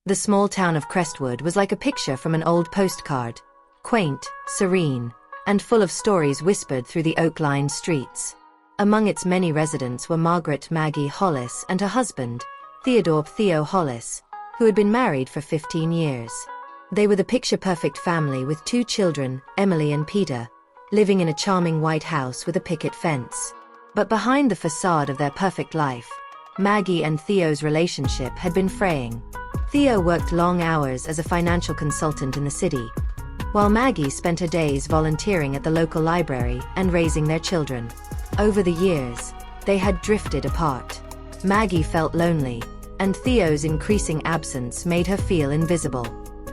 The small town of Crestwood was like a picture from an old postcard, quaint, serene, and full of stories whispered through the oak-lined streets. Among its many residents were Margaret Maggie Hollis and her husband, Theo Hollis, who had been married for 15 years. They were the picture-perfect family with 2 children, Emily and Peter, living in a charming white house with a picket fence. But behind the facade of their perfect life, Maggie and Theo's relationship had been fraying. Theo worked long hours as a financial consultant in the city, while Maggie spent her days volunteering at the local library and raising their children. Over the years, they had drifted apart. Maggie felt lonely, and Theo's increasing absence made her feel invisible.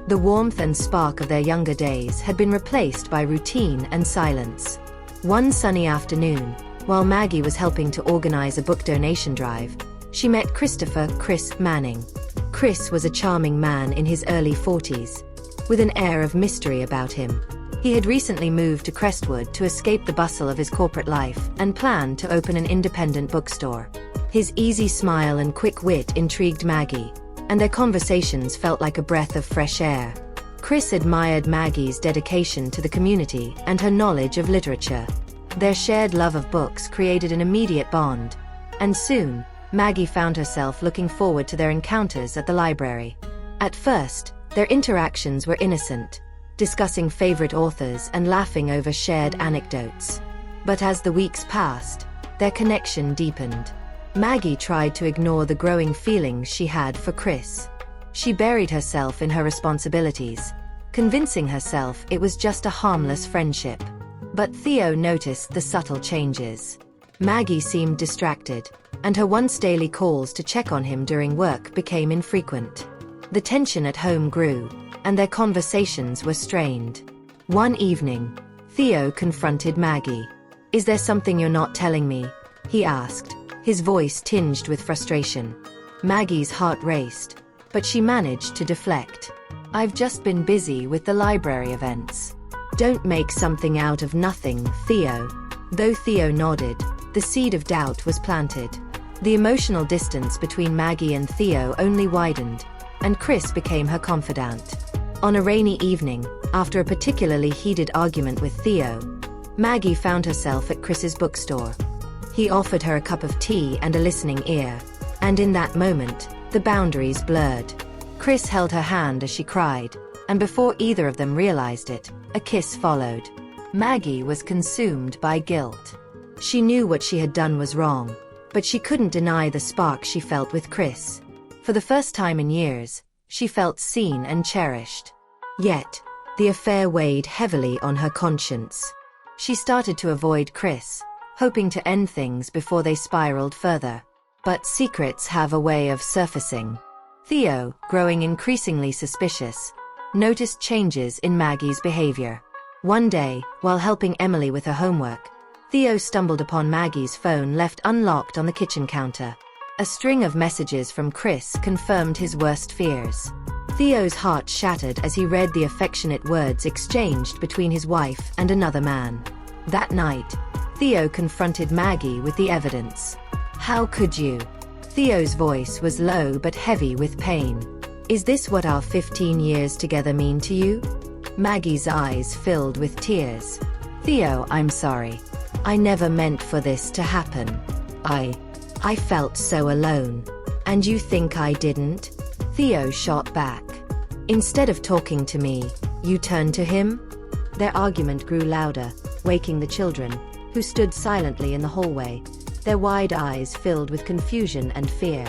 The warmth and spark of their younger days had been replaced by routine and silence. One sunny afternoon, while Maggie was helping to organize a book donation drive, she met Chris Manning. Chris was a charming man in his early 40s, with an air of mystery about him. He had recently moved to Crestwood to escape the bustle of his corporate life and planned to open an independent bookstore. His easy smile and quick wit intrigued Maggie, and their conversations felt like a breath of fresh air. Chris admired Maggie's dedication to the community and her knowledge of literature. Their shared love of books created an immediate bond, and soon, Maggie found herself looking forward to their encounters at the library. At first, their interactions were innocent, discussing favorite authors and laughing over shared anecdotes. But as the weeks passed, their connection deepened. Maggie tried to ignore the growing feelings she had for Chris. She buried herself in her responsibilities, convincing herself it was just a harmless friendship. But Theo noticed the subtle changes. Maggie seemed distracted, and her once daily calls to check on him during work became infrequent. The tension at home grew, and their conversations were strained. One evening, Theo confronted Maggie. "Is there something you're not telling me?" he asked, his voice tinged with frustration. Maggie's heart raced, but she managed to deflect. "I've just been busy with the library events." "Don't make something out of nothing, Theo." Though Theo nodded, the seed of doubt was planted. The emotional distance between Maggie and Theo only widened, and Chris became her confidant. On a rainy evening, after a particularly heated argument with Theo, Maggie found herself at Chris's bookstore. He offered her a cup of tea and a listening ear, and in that moment, the boundaries blurred. Chris held her hand as she cried, and before either of them realized it, a kiss followed. Maggie was consumed by guilt. She knew what she had done was wrong, but she couldn't deny the spark she felt with Chris. For the first time in years, she felt seen and cherished. Yet, the affair weighed heavily on her conscience. She started to avoid Chris, hoping to end things before they spiraled further. But secrets have a way of surfacing. Theo, growing increasingly suspicious, noticed changes in Maggie's behavior. One day, while helping Emily with her homework, Theo stumbled upon Maggie's phone left unlocked on the kitchen counter. A string of messages from Chris confirmed his worst fears. Theo's heart shattered as he read the affectionate words exchanged between his wife and another man. That night, Theo confronted Maggie with the evidence. "How could you?" Theo's voice was low but heavy with pain. "Is this what our 15 years together mean to you?" Maggie's eyes filled with tears. "Theo, I'm sorry. I never meant for this to happen. I felt so alone. And you think I didn't?" Theo shot back. "Instead of talking to me, you turned to him?" Their argument grew louder, waking the children, who stood silently in the hallway, their wide eyes filled with confusion and fear.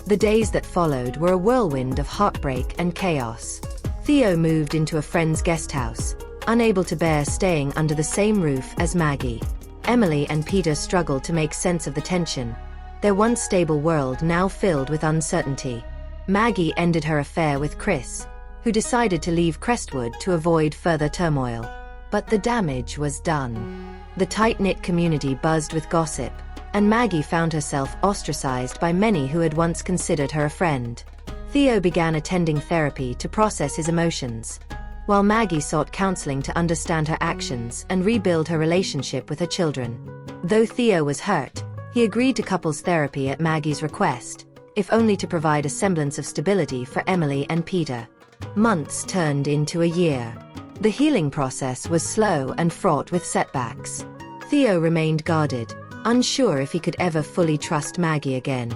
The days that followed were a whirlwind of heartbreak and chaos. Theo moved into a friend's guest house, unable to bear staying under the same roof as Maggie. Emily and Peter struggled to make sense of the tension, their once stable world now filled with uncertainty. Maggie ended her affair with Chris, who decided to leave Crestwood to avoid further turmoil. But the damage was done. The tight-knit community buzzed with gossip, and Maggie found herself ostracized by many who had once considered her a friend. Theo began attending therapy to process his emotions, while Maggie sought counseling to understand her actions and rebuild her relationship with her children. Though Theo was hurt, he agreed to couples therapy at Maggie's request, if only to provide a semblance of stability for Emily and Peter. Months turned into a year. The healing process was slow and fraught with setbacks. Theo remained guarded, unsure if he could ever fully trust Maggie again.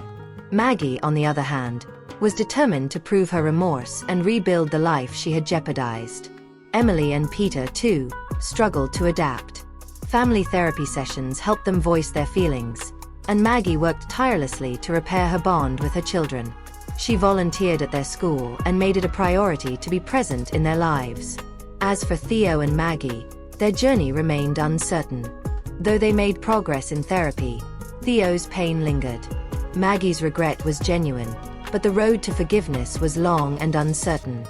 Maggie, on the other hand, was determined to prove her remorse and rebuild the life she had jeopardized. Emily and Peter, too, struggled to adapt. Family therapy sessions helped them voice their feelings, and Maggie worked tirelessly to repair her bond with her children. She volunteered at their school and made it a priority to be present in their lives. As for Theo and Maggie, their journey remained uncertain. Though they made progress in therapy, Theo's pain lingered. Maggie's regret was genuine, but the road to forgiveness was long and uncertain.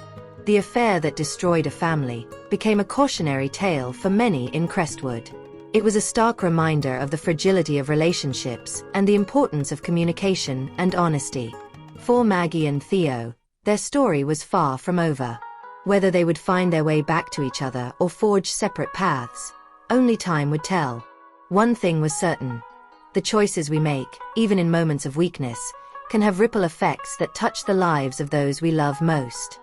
The affair that destroyed a family became a cautionary tale for many in Crestwood. It was a stark reminder of the fragility of relationships and the importance of communication and honesty. For Maggie and Theo, their story was far from over. Whether they would find their way back to each other or forge separate paths, only time would tell. One thing was certain: the choices we make, even in moments of weakness, can have ripple effects that touch the lives of those we love most.